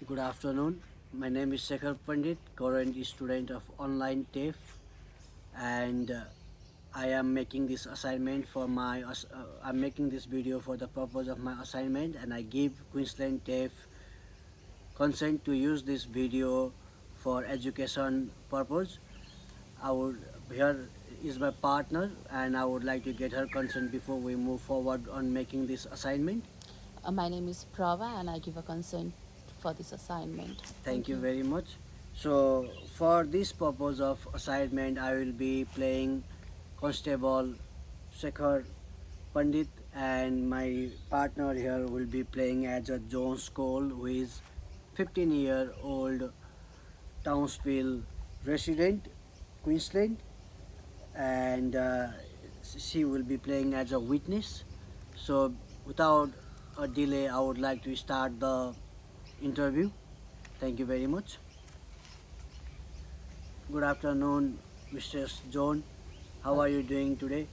Good afternoon. My name is Shekhar Pandit, current student of online TAFE, and I am making this assignment for I'm making this video for the purpose of my assignment, and I give Queensland TAFE consent to use this video for education purpose. I would Here is my partner, and I would like to get her consent before we move forward on making this assignment. My name is Prava and I give a consent for this assignment. Thank Thank you you. very much. So, for this purpose of assignment, I will be playing Constable Shekhar Pandit, and my partner here will be playing as a Jones Cole, who is 15-year-old Townsville resident, Queensland, and she will be playing as a witness. So, without a delay, I would like to start the interview. Thank you very much. Good afternoon, Mr. John. How Uh, are you doing today?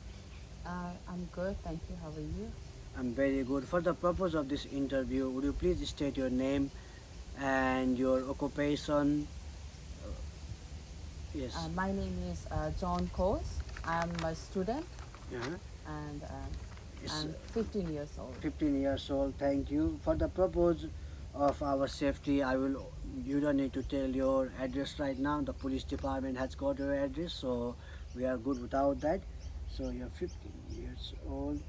I'm good, thank you. How are you? I'm very good. For the purpose of this interview, would you please state your name and your occupation? Uh, yes. My name is John Coase. I'm a student Uh-huh. and It's I'm 15 years old. 15 years old. Thank you. For the purpose of our safety, you don't need to tell your address right now. The police department has got your address, so we are good without that. So you're 15 years old.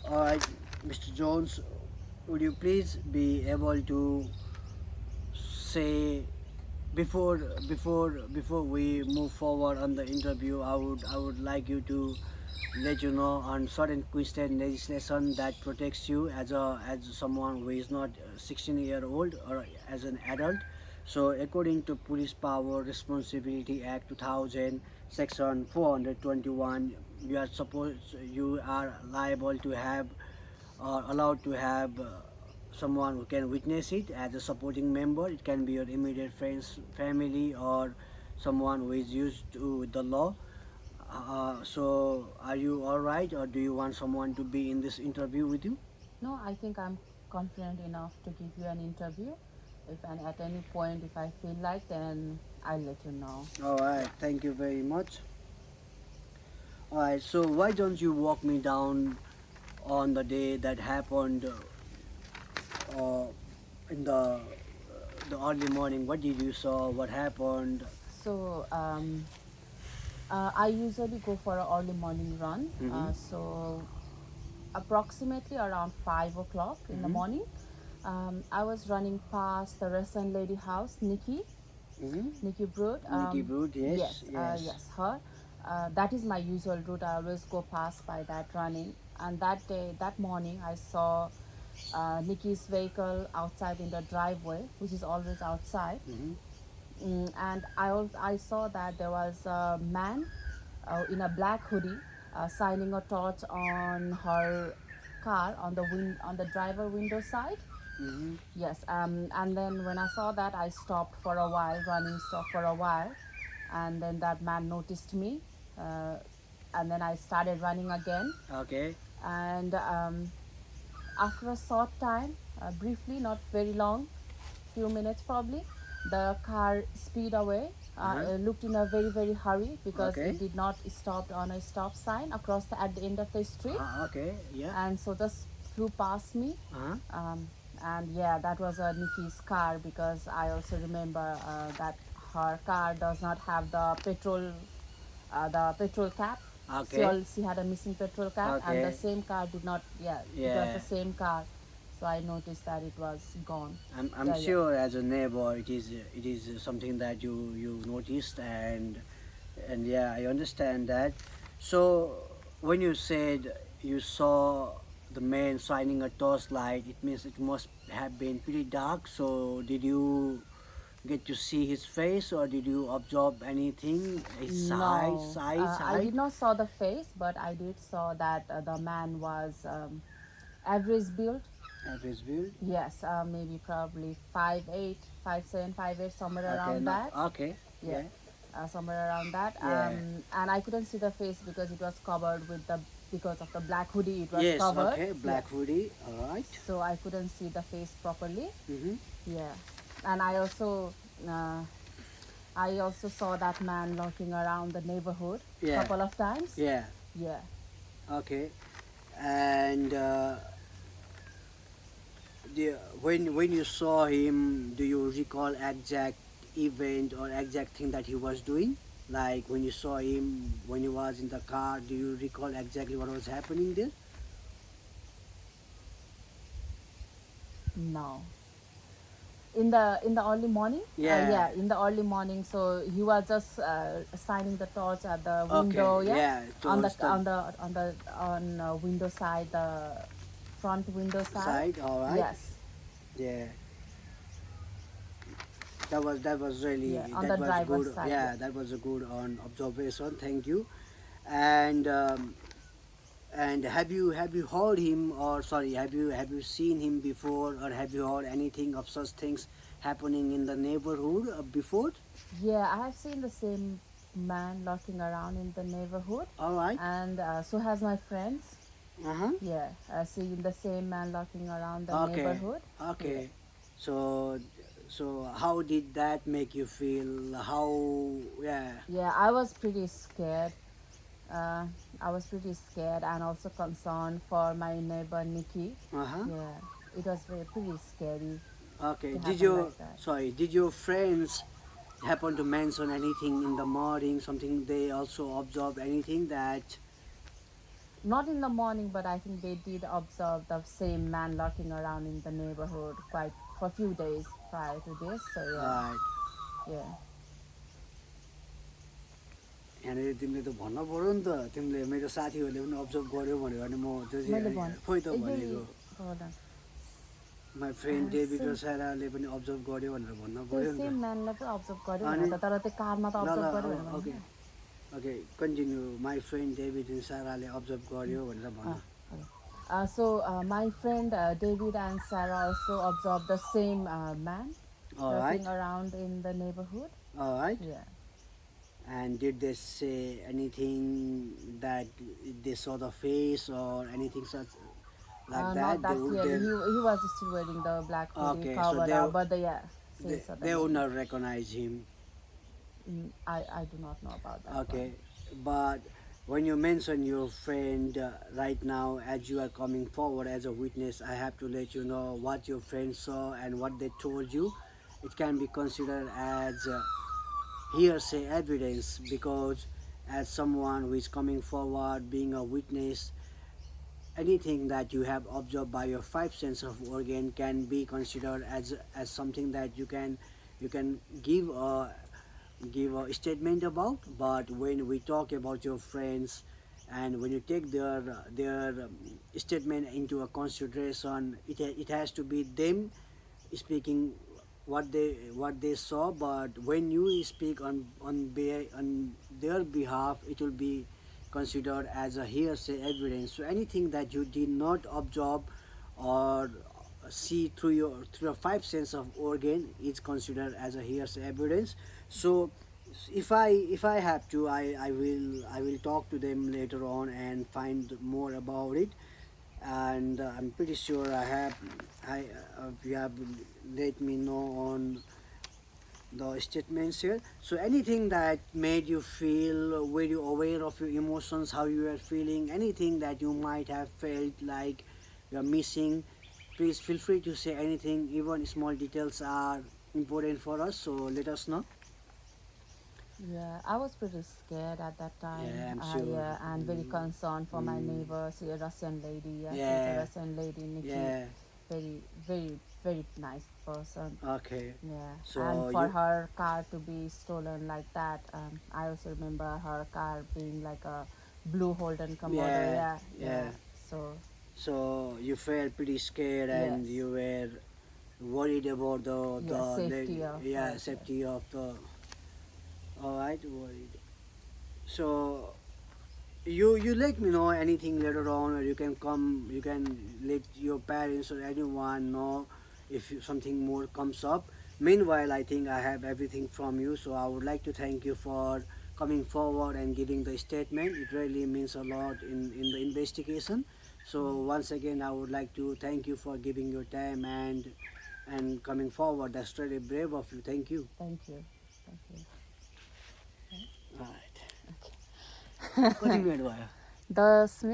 Alright, Mr. Jones, would you please be able to say before we move forward on the interview, I would like you to let you know on certain Queensland legislation that protects you as someone who is not 16-year-old or as an adult. So according to Police Power Responsibility Act 2000, section 421, you are liable to have or allowed to have someone who can witness it as a supporting member. It can be your immediate friends, family, or someone who is used to the law. So, are you all right, or do you want someone to be in this interview with you? No, I think I'm confident enough to give you an interview. If and at any point if I feel like, then I'll let you know. All right, thank you very much. All right, so why don't you walk me down on the day that happened uh, in the early morning? What did you saw? What happened? So I usually go for an early morning run. Mm-hmm. So approximately around 5 o'clock in the Mm-hmm. morning. I was running past the restaurant lady house, Mm-hmm. Nikki Brood. Nikki Brood, yes, Yes, yes. yes, her. That is my usual route. I always go past by that running. And that day, that morning, I saw Nikki's vehicle outside in the driveway, which is always outside. Mm-hmm. And I saw that there was a man in a black hoodie shining a torch on her car on the driver window side. Mm-hmm. Yes, and then when I saw that, I stopped for a while, running stopped for a while, and then that man noticed me, uh, and then I started running again, Okay. and after a short time, briefly, not very long, few minutes probably, the car speed away. Uh-huh. Looked in a very hurry because it Okay. did not stop on a stop sign across at the end of the street, Okay. Yeah. and so just flew past me. Uh-huh. um, and yeah, that was Nikki's car because I also remember that her car does not have the petrol cap. Okay. She had a missing petrol cap, and the Okay. same car did not. Yeah, it was Yeah. the same car, so I noticed that it was gone. I'm Yeah, yeah. sure as a neighbor it is something that you noticed, and yeah, I understand that. So when you said you saw the man shining a torchlight, it means it must have been pretty dark. So did you get to see his face, or did you observe anything? His size, No, size, I height, did not saw the face, but I did saw that the man was average build. at his view? Yes, maybe probably 5'8", 5'7", 5'8", somewhere Okay, around no, that. okay, Yeah, yeah, somewhere around that. yeah. And I couldn't see the face because it was covered with the because of the black hoodie. It was Yes, covered. okay, Yeah, black hoodie, all right. so I couldn't see the face properly. Mm-hmm. Yeah. And uh, I also saw that man lurking around the neighborhood Yeah, couple of times. yeah, Yeah. okay. And when you saw him, do you recall exact event or exact thing that he was doing? Like when you saw him when he was in the car, do you recall exactly what was happening there? No. In the early morning, Yeah. yeah, in the early morning. So he was just shining the torch at the Okay. window, yeah, Yeah. on the Towards the on the on the on window side, the front window side. side. All right. Yes. Yeah. That was Yeah, really on that the was driver's good. side. Yeah. Yeah, that was a good on observation. Thank you. And have you heard him, or sorry, have you seen him before, or have you heard anything of such things happening in the neighborhood before? Yeah, I have seen the same man lurking around in the neighborhood, All right. and so has my friends. Uh-huh. Yeah, seen the same man lurking around the Okay. neighborhood. Yeah. Okay. So so how did that make you feel? How, yeah. Yeah, I was pretty scared. Uh, I was pretty scared and also concerned for my neighbor Nikki. Uh-huh. Yeah, it was pretty scary Okay. to Did happen your like that. sorry, did your friends happen to mention anything in the morning, something they also observed anything that Not in the morning, but I think they did observe the same man lurking around in the neighborhood quite for a few days prior to this. So yeah, uh, yeah. यहाँनिर तिमीले त भन्न पऱ्यो नि त तिमीले मेरो साथीहरूले पनि अब्जर्भ गर्यो भन्यो भने म त्यो मैले चाहिँ भन् खोइ त यही भनेको hold on. My friend David र Same साराले पनि अब्जर्भ गर्यो भनेर भन्न त्यो पऱ्यो नि सेम त म्यानलाई पो अब्जर्भ गर्यो अनि भनेर त तर त्यो कारमा त ल ल अब्जर्भ गर्यो अब भनेर ओके भन्नु okay continue my friend David and साराले अब्जर्भ गर्यो भनेर भन्न Okay. My friend David and Sarah also observed the same man all right lurking around in the neighborhood. All right Yeah. and did they say anything that they saw the face or anything such like Not that they that would clearly. they He was still wearing the black hoodie okay so covered up, but yeah, say they would suddenly. not recognize him. I do not know about that one. Okay, but when you mention your friend right now, as you are coming forward as a witness, I have to let you know what your friend saw and what they told you. It can be considered as hearsay evidence because, as someone who is coming forward, being a witness, anything that you have observed by your five sense of organ can be considered as something that you can give a statement about. But when we talk about your friends and when you take their statement into a consideration, it has to be them speaking what they saw. But when you speak on their behalf, it will be considered as a hearsay evidence. So anything that you did not observe or see through your five sense of organ is considered as a hearsay evidence. So if I have to, I will talk to them later on and find more about it. And I'm pretty sure you have let me know on the statements here. So anything that made you feel, were you aware of your emotions, how you were feeling, anything that you might have felt like you're missing, please feel free to say anything. Even small details are important for us, so let us know. Yeah, I was pretty scared at that time. Yeah, I'm sure. Yeah, and very concerned for my neighbor, she's a Russian lady. Yeah, she's a Yeah, Russian lady, Nikki. yeah. Very, very, very nice person. Okay. Yeah, and So for you, her car to be stolen like that, I also remember her car being like a blue Holden Komodo. yeah, Yeah, yeah. yeah. So So you felt pretty scared and yes, you were worried about yeah, safety of yeah, her. Yes. safety of the. All right, worried. So you let me know anything later on, or you can come. You can let your parents or anyone know if something more comes up. Meanwhile, I think I have everything from you, so I would like to thank you for coming forward and giving the statement. It really means a lot in the investigation. So once again, I would like to thank you for giving your time and and coming forward. That's really brave of you. Thank you. Thank you. Thank you. All right. Kati minute भयो? 10 minutes.